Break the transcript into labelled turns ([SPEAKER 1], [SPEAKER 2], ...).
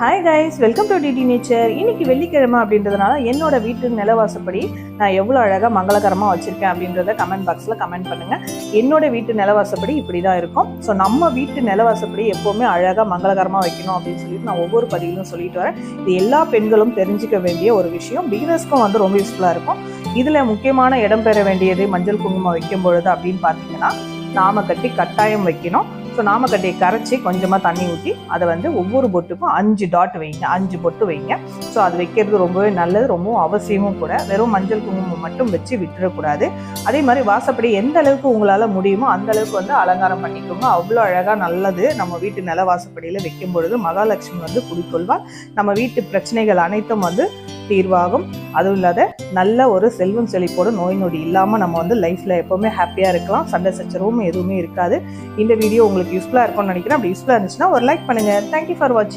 [SPEAKER 1] Hi guys, welcome to DD nature. இன்னைக்கு வெள்ளிக்கிழமை அப்படின்றதுனால என்னோட வீட்டு நிலவாசப்படி நான் எவ்வளோ அழகாக மங்களகரமாக வச்சுருக்கேன் அப்படின்றத கமெண்ட் பாக்ஸில் கமெண்ட் பண்ணுங்கள். என்னோட வீட்டு நிலவாசப்படி இப்படி தான் இருக்கும். ஸோ நம்ம வீட்டு நிலவாசப்படி எப்போவுமே அழகாக மங்களகரமாக வைக்கணும் அப்படின்னு சொல்லிட்டு நான் ஒவ்வொரு பதிவிலும் சொல்லிட்டு வரேன். இது எல்லா பெண்களும் தெரிஞ்சிக்க வேண்டிய ஒரு விஷயம். பிகினர்ஸ்க்கும் வந்து ரொம்ப யூஸ்ஃபுல்லாக இருக்கும். இதில் முக்கியமான இடம் பெற வேண்டியது மஞ்சள் குங்குமம் வைக்கும் பொழுது அப்படின்னு பார்த்தீங்கன்னா, நாம கட்டி கட்டாயம் வைக்கணும். ஸோ நாமக்கட்டையை கரைச்சி கொஞ்சமாக தண்ணி ஊற்றி அதை வந்து ஒவ்வொரு பொட்டுக்கும் 5 டாட் வைங்க, 5 பொட்டு வைங்க. ஸோ அது வைக்கிறது ரொம்பவே நல்லது, ரொம்பவும் அவசியமும் கூட. வெறும் மஞ்சள் குங்குமம் மட்டும் வச்சு விட்டுறக்கூடாது. அதே மாதிரி வாசப்படி எந்த அளவுக்கு உங்களால் முடியுமோ அந்த அளவுக்கு வந்து அலங்காரம் பண்ணிக்கோங்க. அவ்வளோ அழகாக நல்லது. நம்ம வீட்டு நில வாசப்படியில் வைக்கும் பொழுது மகாலட்சுமி வந்து குடிக்கொள்வார். நம்ம வீட்டு பிரச்சனைகள் அனைத்தும் வந்து தீர்வாகும். அதுவும் இல்லாத நல்ல ஒரு செல்வம் செழிப்போடு நோய் நொடி இல்லாமல் நம்ம வந்து லைஃப்பில் எப்போவுமே ஹாப்பியாக இருக்கலாம். சண்டை சச்சரவும் எதுவுமே இருக்காது. இந்த வீடியோ உங்களுக்கு யூஸ்ஃபுல்லாக இருக்கும்னு நினைக்கிறேன். அப்படி யூஸ்ஃபுல்லாக இருந்துச்சுன்னா ஒரு லைக் பண்ணுங்கள். தேங்க்யூ ஃபார் வாட்சிங்.